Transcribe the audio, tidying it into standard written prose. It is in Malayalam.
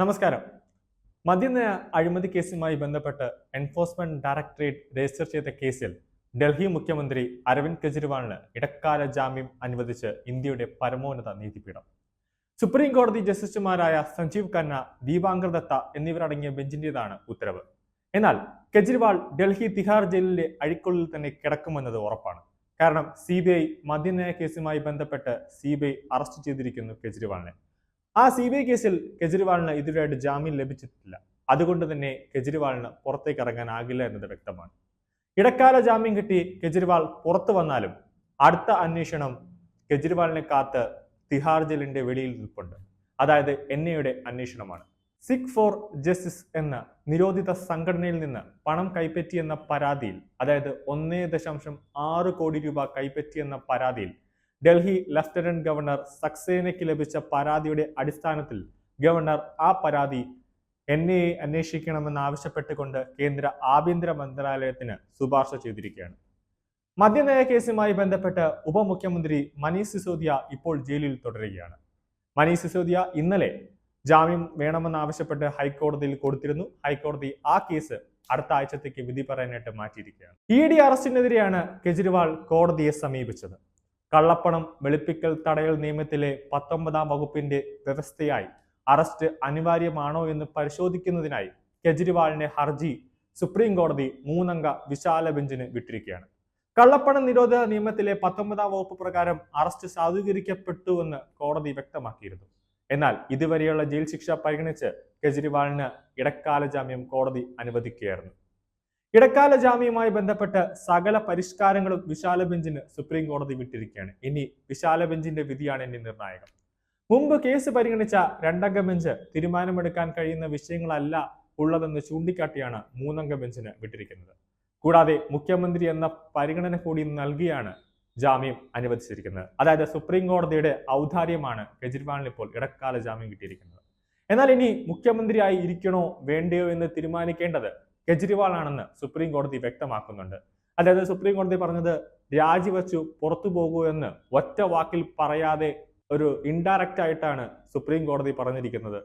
നമസ്കാരം. മദ്യനയ അഴിമതി കേസുമായി ബന്ധപ്പെട്ട് എൻഫോഴ്സ്മെന്റ് ഡയറക്ടറേറ്റ് രജിസ്റ്റർ ചെയ്ത കേസിൽ ഡൽഹി മുഖ്യമന്ത്രി അരവിന്ദ് കെജ്രിവാളിന് ഇടക്കാല ജാമ്യം അനുവദിച്ച് ഇന്ത്യയുടെ പരമോന്നത നീതിപീഠം. സുപ്രീം കോടതി ജസ്റ്റിസുമാരായ സഞ്ജീവ് ഖന്ന, ദീപാങ്കർ ദത്ത എന്നിവരടങ്ങിയ ബെഞ്ചിന്റേതാണ് ഉത്തരവ്. എന്നാൽ കെജ്രിവാൾ ഡൽഹി തിഹാർ ജയിലിലെ അഴിക്കുള്ളിൽ തന്നെ കിടക്കുമെന്നത് ഉറപ്പാണ്. കാരണം CBI മദ്യനയ കേസുമായി ബന്ധപ്പെട്ട് CBI അറസ്റ്റ് ചെയ്തിരിക്കുന്നു കെജ്രിവാളിനെ. ആ CBI കേസിൽ കെജ്രിവാളിന് ഇതുവരെയായിട്ട് ജാമ്യം ലഭിച്ചിട്ടില്ല. അതുകൊണ്ട് തന്നെ കെജ്രിവാളിന് പുറത്തേക്ക് ഇറങ്ങാനാകില്ല എന്നത് വ്യക്തമാണ്. ഇടക്കാല ജാമ്യം കിട്ടി കെജ്രിവാൾ പുറത്തു വന്നാലും അടുത്ത അന്വേഷണം കെജ്രിവാളിനെ കാത്ത് തിഹാർ ജയിലിന്റെ വെളിയിൽ നിൽപ്പുണ്ട്. അതായത് NIA അന്വേഷണമാണ്. സിഖ് ഫോർ ജസ്റ്റിസ് എന്ന നിരോധിത സംഘടനയിൽ നിന്ന് പണം കൈപ്പറ്റിയെന്ന പരാതിയിൽ, അതായത് 1.6 കോടി രൂപ കൈപ്പറ്റിയെന്ന പരാതിയിൽ ഡൽഹി ലഫ്റ്റനന്റ് ഗവർണർ സക്സേനയ്ക്ക് ലഭിച്ച പരാതിയുടെ അടിസ്ഥാനത്തിൽ ഗവർണർ ആ പരാതി NIA അന്വേഷിക്കണമെന്ന് ആവശ്യപ്പെട്ടുകൊണ്ട് കേന്ദ്ര ആഭ്യന്തര മന്ത്രാലയത്തിന് ശുപാർശ ചെയ്തിരിക്കുകയാണ്. മദ്യനയ കേസുമായി ബന്ധപ്പെട്ട് ഉപമുഖ്യമന്ത്രി മനീഷ് സിസോദിയ ഇപ്പോൾ ജയിലിൽ തുടരുകയാണ്. മനീഷ് സിസോദിയ ഇന്നലെ ജാമ്യം വേണമെന്നാവശ്യപ്പെട്ട് ഹൈക്കോടതിയിൽ കൊടുത്തിരുന്നു. ഹൈക്കോടതി ആ കേസ് അടുത്ത ആഴ്ചത്തേക്ക് വിധി പറയാനായിട്ട് മാറ്റിയിരിക്കുകയാണ്. ED അറസ്റ്റിനെതിരെയാണ് കെജ്രിവാൾ കോടതിയെ സമീപിച്ചത്. കള്ളപ്പണം വെളുപ്പിക്കൽ തടയൽ നിയമത്തിലെ 19-ാം വകുപ്പിന്റെ വ്യവസ്ഥയായി അറസ്റ്റ് അനിവാര്യമാണോ എന്ന് പരിശോധിക്കുന്നതിനായി കെജ്രിവാളിന്റെ ഹർജി സുപ്രീം കോടതി 3-അംഗ വിശാല ബെഞ്ചിന് വിട്ടിരിക്കുകയാണ്. കള്ളപ്പണം നിരോധന നിയമത്തിലെ 19-ാം വകുപ്പ് പ്രകാരം അറസ്റ്റ് സാധൂകരിക്കപ്പെട്ടുവെന്ന് കോടതി വ്യക്തമാക്കിയിരുന്നു. എന്നാൽ ഇതുവരെയുള്ള ജയിൽ ശിക്ഷ പരിഗണിച്ച് കെജ്രിവാളിന് ഇടക്കാല ജാമ്യം കോടതി അനുവദിക്കുകയായിരുന്നു. ഇടക്കാല ജാമ്യവുമായി ബന്ധപ്പെട്ട് സകല പരിഷ്കാരങ്ങളും വിശാല ബെഞ്ചിന് സുപ്രീം കോടതി വിട്ടിരിക്കുകയാണ്. ഇനി വിശാല ബെഞ്ചിന്റെ വിധിയാണ് ഇനി നിർണായകം. മുമ്പ് കേസ് പരിഗണിച്ച 2-അംഗ ബെഞ്ച് തീരുമാനമെടുക്കാൻ കഴിയുന്ന വിഷയങ്ങളല്ല ഉള്ളതെന്ന് ചൂണ്ടിക്കാട്ടിയാണ് 3-അംഗ ബെഞ്ചിന് വിട്ടിരിക്കുന്നത്. കൂടാതെ മുഖ്യമന്ത്രി എന്ന പരിഗണന കൂടി നൽകിയാണ് ജാമ്യം അനുവദിച്ചിരിക്കുന്നത്. അതായത് സുപ്രീം കോടതിയുടെ ഔദാര്യമാണ് കെജ്രിവാളിന് ഇപ്പോൾ ഇടക്കാല ജാമ്യം കിട്ടിയിരിക്കുന്നത്. എന്നാൽ ഇനി മുഖ്യമന്ത്രിയായി ഇരിക്കണോ വേണ്ടയോ എന്ന് തീരുമാനിക്കേണ്ടത് കെജ്രിവാൾ ആണെന്ന് സുപ്രീം കോടതി വ്യക്തമാക്കുന്നുണ്ട്. അതായത് സുപ്രീം കോടതി പറഞ്ഞത് രാജിവെച്ചു പുറത്തു പോകൂ എന്ന് ഒറ്റ വാക്കിൽ പറയാതെ ഒരു ഇൻഡയറക്റ്റ് ആയിട്ടാണ് സുപ്രീം കോടതി പറഞ്ഞിരിക്കുന്നത്.